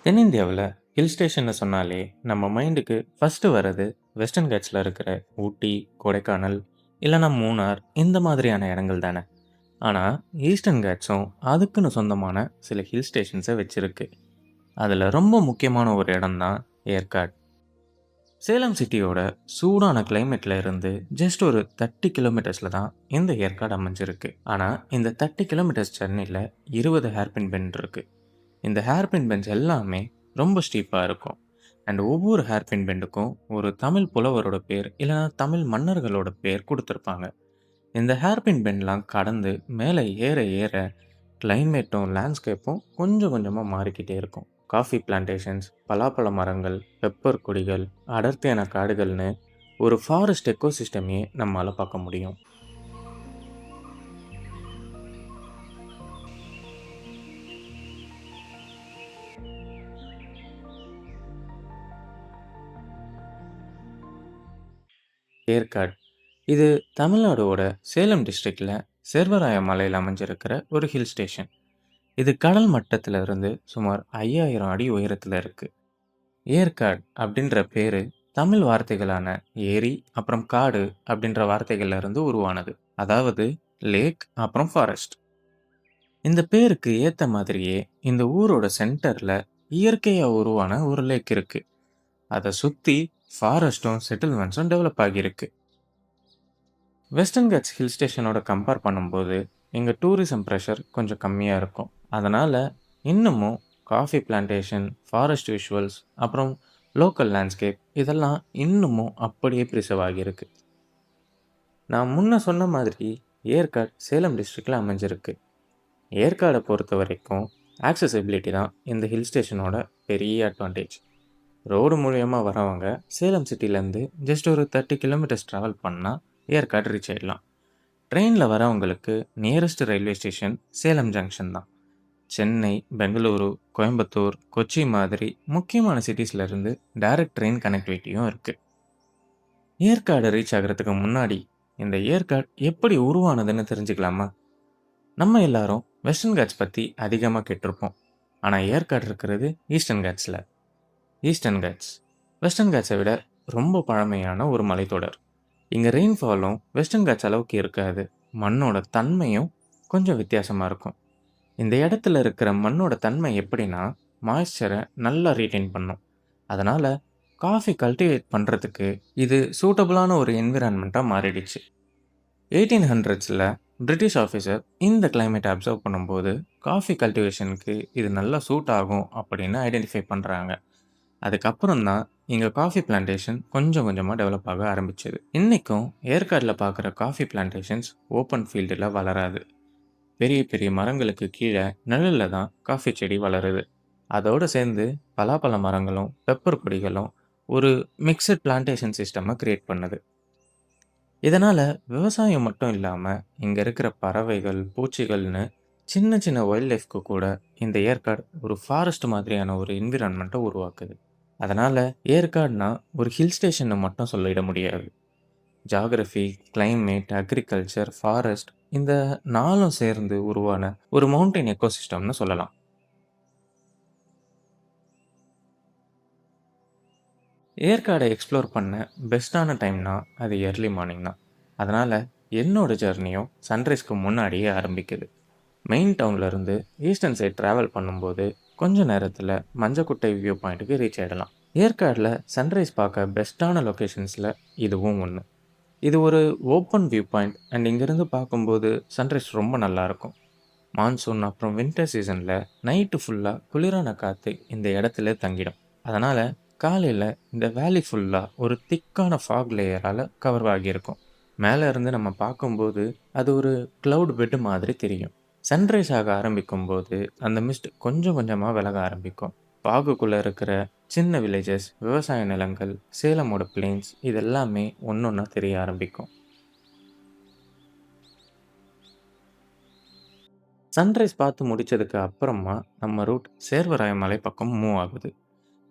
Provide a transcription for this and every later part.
தென்னிந்தியாவுல hill ஸ்டேஷன்னு சொன்னாலே, நம்ம மைண்டுக்கு ஃபர்ஸ்ட்டு வர்றது வெஸ்டர்ன் காட்ஸ்ல இருக்கிற ஊட்டி, கொடைக்கானல், இல்லன்னா மூணார் இந்த மாதிரியான இடங்கள் தானே. ஆனா, ஈஸ்டர்ன் காட்ஸும் அதுக்குன்னு சொந்தமான சில ஹில் ஸ்டேஷன்ஸ வச்சிருக்கு. அதுல ரொம்ப முக்கியமான ஒரு இடம் தான் ஏற்காடு. சேலம் சிட்டியோட சூடான கிளைமேட்ல இருந்து ஜஸ்ட் ஒரு 30 கிலோமீட்டர்ஸ்ல தான் இந்த ஏற்காடு அமைஞ்சிருக்கு. ஆனா, இந்த 30 கிலோமீட்டர்ஸ் ஜர்னில 20 ஹேர்பின் பெண்ட் இருக்கு. இந்த ஹேர்பின் பெண்ட்ஸ் எல்லாமே ரொம்ப ஸ்டீப்பா இருக்கும். அண்ட் ஒவ்வொரு ஹேர்பின் பெண்டுக்கும் ஒரு தமிழ் புலவரோட பேர் இல்லைன்னா தமிழ் மன்னர்களோட பேர் கொடுத்துருப்பாங்க. இந்த ஹேர்பின் பெண்ட்லாம் கடந்து மேலே ஏற ஏற கிளைமேட்டும் லேண்ட்ஸ்கேப்பும் கொஞ்சம் கொஞ்சமாக மாறிக்கிட்டே இருக்கும். காஃபி பிளான்டேஷன்ஸ், பலாப்பழ மரங்கள், பெப்பர் கொடிகள், அடர்த்தியான காடுகள்னு ஒரு ஃபாரஸ்ட் எக்கோசிஸ்டமையே நம்மளால் பார்க்க முடியும். ஏற்காடு இது தமிழ்நாடோட சேலம் டிஸ்ட்ரிக்ட்ல சேர்வராய மலையில் அமைஞ்சிருக்கிற ஒரு ஹில் ஸ்டேஷன். இது கடல் மட்டத்துல இருந்து சுமார் 5000 அடி உயரத்துல இருக்கு. ஏற்காடு அப்படின்ற பேரு தமிழ் வார்த்தைகளான ஏரி அப்புறம் காடு அப்படின்ற வார்த்தைகள்ல இருந்து உருவானது. அதாவது லேக் அப்புறம் ஃபாரஸ்ட். இந்த பேருக்கு ஏத்த மாதிரியே இந்த ஊரோட சென்டர்ல இயற்கையா உருவான ஒரு லேக் இருக்கு. அதை சுத்தி ஃபாரஸ்டும் செட்டில்மெண்ட்ஸும் டெவலப் ஆகியிருக்கு. வெஸ்டர்ன் கட்ஸ் ஹில் ஸ்டேஷனோட கம்பேர் பண்ணும்போது இங்கே டூரிசம் ப்ரெஷர் கொஞ்சம் கம்மியாக இருக்கும். அதனால் இன்னமும் காஃபி பிளான்டேஷன், ஃபாரஸ்ட் விஷுவல்ஸ், அப்புறம் லோக்கல் லேண்ட்ஸ்கேப் இதெல்லாம் இன்னமும் அப்படியே ப்ரிசர்வ் ஆகியிருக்கு. நான் முன்ன சொன்ன மாதிரி ஏற்காடு சேலம் டிஸ்ட்ரிக்டில் அமைஞ்சிருக்கு. ஏற்காடை பொறுத்த வரைக்கும் ஆக்சசிபிலிட்டி தான் இந்த ஹில் ஸ்டேஷனோட பெரிய அட்வான்டேஜ். ரோடு மூலயமா வரவங்க சேலம் சிட்டிலேருந்து ஜஸ்ட் ஒரு 30 கிலோமீட்டர்ஸ் ட்ராவல் பண்ணால் ஏற்காடு ரீச் ஆயிடலாம். ட்ரெயினில் வரவங்களுக்கு nearest railway station Salem junction தான். சென்னை, பெங்களூரு, கோயம்புத்தூர், கொச்சி மாதிரி முக்கியமான சிட்டிஸ்லேருந்து டைரக்ட் ட்ரெயின் கனெக்டிவிட்டியும் இருக்குது. ஏற்காடு ரீச் ஆகிறதுக்கு முன்னாடி இந்த ஏற்காடு எப்படி உருவானதுன்னு தெரிஞ்சுக்கலாமா? நம்ம எல்லாரும் வெஸ்டர்ன் காட்ஸ் பற்றி அதிகமாக கேட்டிருப்போம். ஆனால் ஏற்காடு இருக்கிறது ஈஸ்டர்ன் காட்ஸில். ஈஸ்டர்ன் காட்ஸ் வெஸ்டர்ன் காட்ஸை விட ரொம்ப பழமையான ஒரு மலைத்தொடர். இங்கே ரெயின்ஃபாலும் வெஸ்டர்ன் காட்ஸ் அளவுக்கு இருக்காது. மண்ணோட தன்மையும் கொஞ்சம் வித்தியாசமாக இருக்கும். இந்த இடத்துல இருக்கிற மண்ணோட தன்மை எப்படின்னா, மாய்ஸ்சரை நல்லா ரீட்டைன் பண்ணும். அதனால் காஃபி கல்டிவேட் பண்ணுறதுக்கு இது சூட்டபுளான ஒரு என்விரான்மெண்ட்டாக மாறிடுச்சு. 1800ஸ்ல பிரிட்டிஷ் ஆஃபீஸர் இந்த கிளைமேட்டை அப்சர்வ் பண்ணும்போது காஃபி கல்டிவேஷனுக்கு இது நல்லா சூட் ஆகும் அப்படின்னு ஐடென்டிஃபை பண்ணுறாங்க. அதுக்கப்புறம் தான் இங்கே காஃபி பிளான்டேஷன் கொஞ்சம் கொஞ்சமாக டெவலப் ஆக ஆரம்பிச்சது. இன்றைக்கும் ஏற்காடில் பார்க்குற காஃபி பிளான்டேஷன்ஸ் ஓப்பன் ஃபீல்டில் வளராது. பெரிய பெரிய மரங்களுக்கு கீழே நிழலில் தான் காஃபி செடி வளருது. அதோடு சேர்ந்து பலாப்பழ மரங்களும் பெப்பர் கொடிகளும் ஒரு மிக்சட் பிளான்டேஷன் சிஸ்டமை கிரியேட் பண்ணுது. இதனால் விவசாயம் மட்டும் இல்லாமல் இங்கே இருக்கிற பறவைகள், பூச்சிகள்னு சின்ன சின்ன வைல்ட் லைஃப்க்கு கூட இந்த ஏற்காடு ஒரு ஃபாரஸ்ட் மாதிரியான ஒரு என்விரான்மெண்ட்டை உருவாக்குது. அதனால் ஏற்காடுனா ஒரு ஹில் ஸ்டேஷன்னு மட்டும் சொல்லிட முடியாது. ஜியாகிரஃபி, கிளைமேட், அக்ரிகல்ச்சர், ஃபாரஸ்ட் இந்த 4ம் சேர்ந்து உருவான ஒரு மவுண்டைன் எக்கோசிஸ்டம்னு சொல்லலாம். ஏற்காடை எக்ஸ்ப்ளோர் பண்ண பெஸ்ட்டான டைம்னா அது எர்லி மார்னிங் தான். அதனால் என்னோட ஜர்னியும் சன்ரைஸ்க்கு முன்னாடியே ஆரம்பிக்குது. மெயின் டவுன்லேருந்து ஈஸ்டர்ன் சைட் ட்ராவல் பண்ணும்போது கொஞ்ச நேரத்தில் மஞ்சக்குட்டை வியூ பாயிண்ட்டுக்கு ரீச் ஆகிடலாம். ஏற்காடில் சன்ரைஸ் பார்க்க பெஸ்ட்டான லொக்கேஷன்ஸில் இதுவும் ஒன்று. இது ஒரு ஓப்பன் வியூ பாயிண்ட் அண்ட் இங்கேருந்து பார்க்கும்போது சன்ரைஸ் ரொம்ப நல்லாயிருக்கும். மான்சூன் அப்புறம் வின்டர் சீசனில் நைட்டு ஃபுல்லாக குளிரான காற்று இந்த இடத்துல தங்கிடும். அதனால் காலையில் இந்த வேலி ஃபுல்லாக ஒரு திக்கான ஃபாக் லேயரால் கவர் ஆகியிருக்கும். மேலே இருந்து நம்ம பார்க்கும்போது அது ஒரு க்ளவுட் பெட் மாதிரி தெரியும். சன்ரைஸ் ஆக ஆரம்பிக்கும்போது அந்த மிஸ்ட் கொஞ்சம் கொஞ்சமாக விலக ஆரம்பிக்கும். பாகுக்குள்ளே இருக்கிற சின்ன வில்லேஜஸ், விவசாய நிலங்கள், சேலமோட பிளேன்ஸ் இதெல்லாமே ஒன்று ஒன்றா தெரிய ஆரம்பிக்கும். சன்ரைஸ் பார்த்து முடிச்சதுக்கு அப்புறமா நம்ம ரூட் சேர்வராய மலை பக்கம் மூவ் ஆகுது.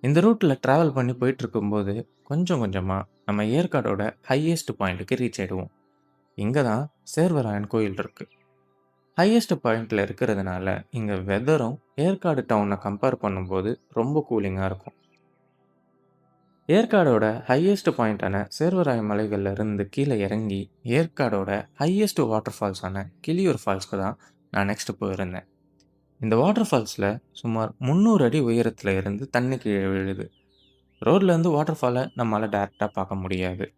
இந்த ரூட்டில் ட்ராவல் பண்ணி போயிட்டு இருக்கும்போது கொஞ்சம் கொஞ்சமாக நம்ம ஏற்காடோட ஹையஸ்ட் பாயிண்ட்டுக்கு ரீச் ஆகிடுவோம். இங்கே தான் சேர்வராயன் கோயில் இருக்குது. ஹையஸ்ட் பாயிண்ட்ல இருக்கிறதுனால, இங்க வெதரும் ஏற்காடு டவுன கம்பேர் பண்ணும்போது ரொம்ப கூலிங்கா இருக்கும். ஏற்காடோட ஹையஸ்ட் பாயிண்டான சேர்வராயன் மலைகள்ல இருந்து கீழ இறங்கி, ஏற்காடோட ஹையஸ்ட் வாட்டர் ஃபால்ஸான கிளியூர் ஃபால்ஸ்க்கு தான் நான் நெக்ஸ்ட் போயிருந்தேன். இந்த வாட்டர் ஃபால்ஸ்ல சுமார் 300 அடி உயரத்துல இருந்து தண்ணி கீழ விழுது. ரோட்ல இருந்து வாட்டர் ஃபால நம்மால டைரக்ட்டா பார்க்க முடியாது.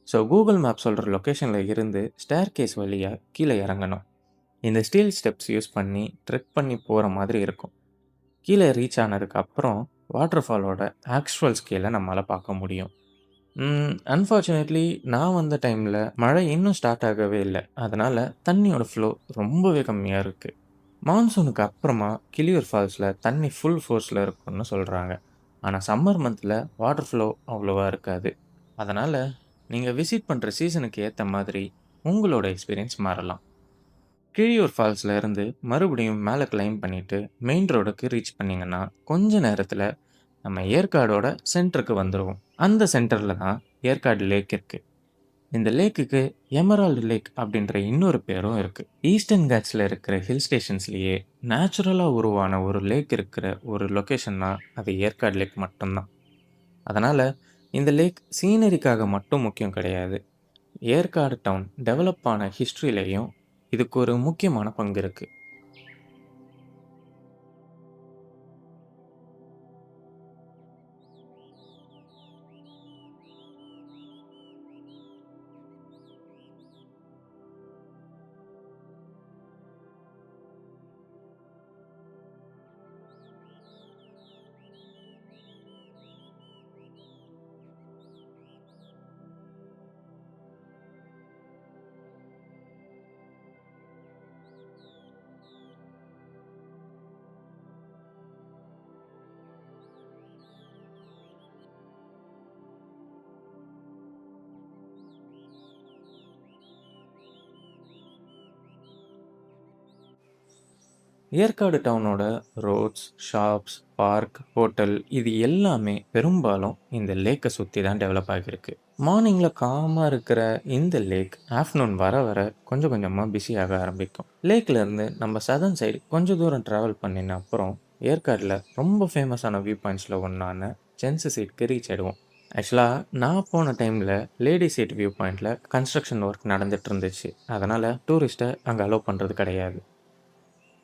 ஸோ Google மேப் சொல்ற லொகேஷன்ல இருந்து ஸ்டேர்கேஸ் வழியா கீழ இறங்கணும். இந்த ஸ்டீல் ஸ்டெப்ஸ் யூஸ் பண்ணி ட்ரெக் பண்ணி போற மாதிரி இருக்கும். கீழ ரீச் ஆனதுக்கு அப்புறம் வாட்டர் ஃபாலோட ஆக்சுவல் ஸ்கேல நம்மால பார்க்க முடியும். அன்ஃபார்ச்சுனேட்லி நான் வந்த டைம்ல மழை இன்னும் ஸ்டார்ட் ஆகவே இல்ல. அதனால தண்ணியோட ஃப்ளோ ரொம்பவே கம்மியா இருக்கு. மான்சூனுக்கு அப்புறமா கிளியூர் ஃபால்ஸ்ல தண்ணி ஃபுல் ஃபோர்ஸ்ல இருக்கும்னு சொல்றாங்க. ஆனா சம்மர் மந்த்ல வாட்டர் ஃப்ளோ அவ்வளவா இருக்காது. அதனால நீங்க விசிட் பண்ற சீசனுக்கு ஏத்த மாதிரி உங்களோட எக்ஸ்பீரியன்ஸ் மாறலாம். கிழியூர் ஃபால்ஸ்ல இருந்து மறுபடியும் மேல கிளைம் பண்ணிட்டு மெயின் ரோடுக்கு ரீச் பண்ணீங்கன்னா, கொஞ்ச நேரத்துல நம்ம ஏற்காடோட சென்டருக்கு வந்துருவோம். அந்த சென்டர்ல தான் ஏற்காடு லேக் இருக்கு. இந்த லேக்குக்கு எமரால்டு லேக் அப்படின்ற இன்னொரு பேரும் இருக்கு. ஈஸ்டர்ன் காட்ஸ்ல இருக்கிற ஹில் ஸ்டேஷன்ஸ்லயே நேச்சுரலா உருவான ஒரு லேக் இருக்கிற ஒரு லொகேஷன்னா அது ஏற்காடு லேக் மட்டும்தான். அதனால இந்த லேக் சீனரிக்காக மட்டும் முக்கியம் கிடையாது. ஏற்காடு டவுன் டெவலப் ஆன ஹிஸ்டரியிலயும் இதுக்கு ஒரு முக்கியமான பங்கு இருக்கு. ஏற்காடு டவுனோட ரோட்ஸ், ஷாப்ஸ், பார்க், ஹோட்டல் இது எல்லாமே பெரும்பாலும் இந்த லேக்க சுத்தி தான் டெவலப் ஆகியிருக்கு. மார்னிங்ல காமா இருக்கிற இந்த லேக் ஆஃப்டர்நூன் வர வர கொஞ்சம் கொஞ்சமா பிஸி ஆக ஆரம்பிக்கும். லேக்ல இருந்து நம்ம சதர்ன் சைடு கொஞ்சம் தூரம் டிராவல் பண்ணின அப்புறம் ஏற்காடுல ரொம்ப ஃபேமஸான வியூ பாயிண்ட்ஸ்ல ஒன்னான ஜென்ஸ் சீட்க்கு ரீச் ஆயிடுவோம். ஆக்சுவலா நான் போன டைம்ல லேடி சீட் வியூ பாயிண்ட்ல கன்ஸ்ட்ரக்ஷன் ஒர்க் நடந்துட்டு இருந்துச்சு. அதனால டூரிஸ்ட்டை அங்க அலோவ் பண்றது கிடையாது.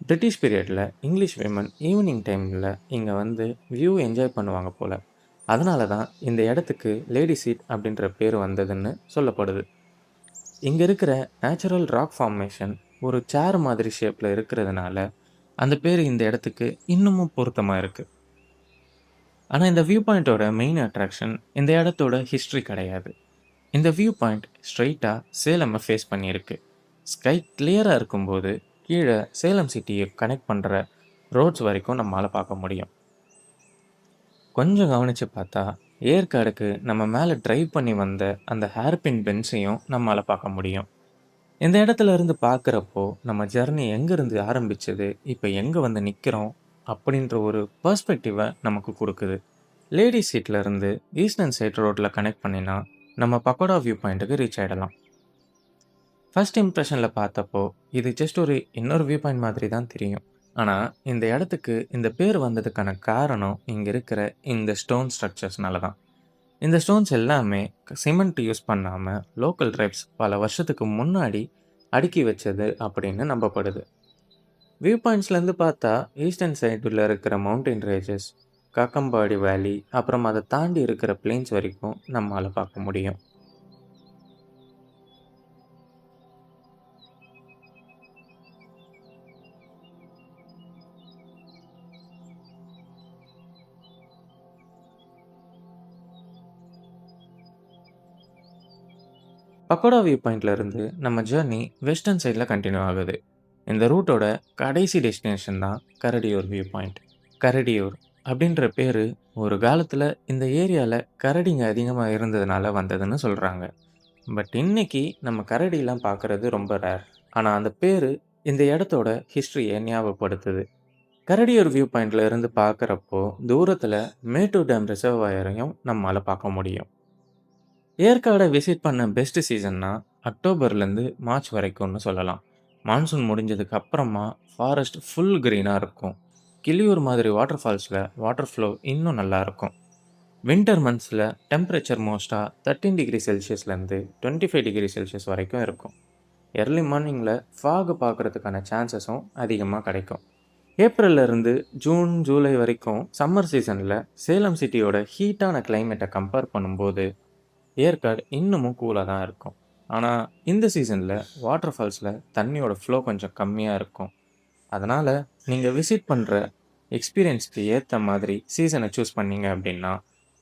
பிரிட்டிஷ் பீரியட்ல இங்கிலீஷ் விமன் ஈவினிங் டைம்ல இங்க வந்து வியூ என்ஜாய் பண்ணுவாங்க போல. அதனால தான் இந்த இடத்துக்கு லேடி சீட் அப்படின்ற பேர் வந்ததுன்னு சொல்லப்படுது. இங்க இருக்கிற நேச்சுரல் ராக் ஃபார்மேஷன் ஒரு சேர் மாதிரி ஷேப்ல இருக்கிறதுனால அந்த பேர் இந்த இடத்துக்கு இன்னமும் பொருத்தமா இருக்கு. ஆனா இந்த வியூ பாயிண்டோட மெயின் அட்ராக்ஷன் இந்த இடத்தோட ஹிஸ்டரி கிடையாது. இந்த வியூ பாயிண்ட் ஸ்ட்ரெயிட்டா சேலமை ஃபேஸ் பண்ணியிருக்கு. ஸ்கை கிளியரா இருக்கும்போது கீழ சேலம் சிட்டியை கனெக்ட் பண்ற ரோட்ஸ் வரைக்கும் நம்மால பார்க்க முடியும். கொஞ்சம் கவனிச்சு பார்த்தா, ஏற்காடுக்கு நம்ம மேல டிரைவ் பண்ணி வந்த அந்த ஹேர்பின் பென்ஸையும் நம்மால பார்க்க முடியும். இந்த இடத்துல இருந்து பார்க்குறப்போ, நம்ம ஜர்னி எங்கேருந்து ஆரம்பிச்சது, இப்ப எங்க வந்து நிக்கிறோம் அப்படின்ற ஒரு பெர்ஸ்பெக்டிவ நமக்கு குடுக்குது. லேடீஸ் சீட்ல இருந்து ஈஸ்டர்ன் சைட் ரோட்ல கனெக்ட் பண்ணினா, நம்ம பக்கோடா வியூ பாயிண்ட்டுக்கு ரீச் ஆயிடலாம். ஃபர்ஸ்ட் இம்ப்ரஷன்ல பார்த்தப்போ, இது ஜஸ்ட் ஒரு இன்னொரு வியூ பாயிண்ட் மாதிரி தான் தெரியும். ஆனா, இந்த இடத்துக்கு இந்த பேர் வந்ததுக்கான காரணம், இங்க இருக்கிற இந்த ஸ்டோன் ஸ்ட்ரக்சர்ஸ்னால தான். இந்த ஸ்டோன்ஸ் எல்லாமே சிமெண்ட் யூஸ் பண்ணாம, லோக்கல் ட்ரைப்ஸ் பல வருஷத்துக்கு முன்னாடி அடுக்கி வச்சது அப்படின்னு நம்பப்படுது. வியூ பாயிண்ட்ஸ்லேருந்து பார்த்தா, ஈஸ்டர்ன் சைடுல இருக்கிற மவுண்டன் ரேஞ்சஸ், காக்கம்பாடி வேலி, அப்புறம் அத தாண்டி இருக்கிற பிளெயின்ஸ் வரைக்கும் நம்மால பார்க்க முடியும். பக்கோடா வியூ பாயிண்ட்ல இருந்து நம்ம ஜர்னி வெஸ்டர்ன் சைடில் கண்டினியூ ஆகுது. இந்த ரூட்டோட கடைசி டெஸ்டினேஷன் தான் கரடியூர் வியூ பாயிண்ட். கரடியூர் அப்படின்ற பேரு ஒரு காலத்துல இந்த ஏரியால கரடிங்க அதிகமாக இருந்ததுனால வந்ததுன்னு சொல்றாங்க. பட் இன்னைக்கு நம்ம கரடிலாம் பார்க்கறது ரொம்ப ரேர். ஆனா அந்த பேரு இந்த இடத்தோட ஹிஸ்டரியை ஞாபகப்படுத்துது. கரடியூர் வியூ பாயிண்ட்ல இருந்து பார்க்கறப்போ தூரத்துல மேட்டூர் டேம் ரிசர்வாயரையும் நம்மால பார்க்க முடியும். ஏற்காடை விசிட் பண்ண பெஸ்ட் சீசன்னா அக்டோபர்லேருந்து மார்ச் வரைக்கும்னு சொல்லலாம். மான்சூன் முடிஞ்சதுக்கு அப்புறமா ஃபாரஸ்ட் ஃபுல் கிரீனா இருக்கும். கிளியூர் மாதிரி வாட்டர் ஃபால்ஸ்ல வாட்டர் ஃப்ளோ இன்னும் நல்லா இருக்கும். வின்டர் மந்த்ஸ்ல டெம்பரேச்சர் மோஸ்ட்டா 13 டிகிரி செல்சியஸ்லேருந்து 25 டிகிரி செல்சியஸ் வரைக்கும் இருக்கும். எர்லி மார்னிங்ல ஃபாக் பார்க்கறதுக்கான சான்சஸும் அதிகமா கிடைக்கும். ஏப்ரல்ல இருந்து ஜூன், ஜூலை வரைக்கும் சம்மர் சீசன்ல சேலம் சிட்டியோட ஹீட்டான கிளைமேட்டை கம்பேர் பண்ணும்போது ஏற்காடு இன்னமும் கூலா தான் இருக்கும். ஆனா இந்த சீசன்ல வாட்டர் ஃபால்ஸ்ல தண்ணியோட ஃப்ளோ கொஞ்சம் கம்மியா இருக்கும். அதனால நீங்க விசிட் பண்ற எக்ஸ்பீரியன்ஸ்க்கு ஏத்த மாதிரி சீசனை சூஸ் பண்ணீங்க அப்படின்னா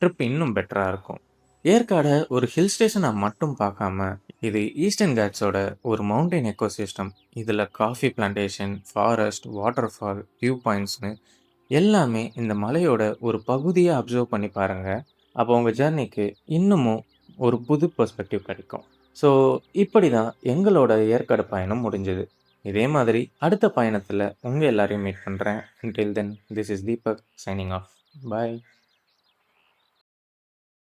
ட்ரிப் இன்னும் பெட்டரா இருக்கும். ஏற்காட ஒரு ஹில் ஸ்டேஷனா மட்டும் பார்க்காம, இது ஈஸ்டர்ன் காட்ஸோட ஒரு மவுண்டன் எக்கோசிஸ்டம். இதுல coffee plantation, forest, waterfall, view பாயிண்ட்ஸ்னு எல்லாமே இந்த மலையோட ஒரு பகுதியா அப்சர்வ் பண்ணி பாருங்க. அப்போ உங்க ஜர்னிக்கு இன்னமும் ஒரு புது பெர்ஸ்பெக்டிவ் கிடைக்கும். ஸோ இப்படி தான் எங்களோட ஏற்காடு பயணம் முடிஞ்சது. இதே மாதிரி அடுத்த பயணத்துல உங்க எல்லாரையும் மீட் பண்றேன். Until then, this is Deepak signing off. Bye.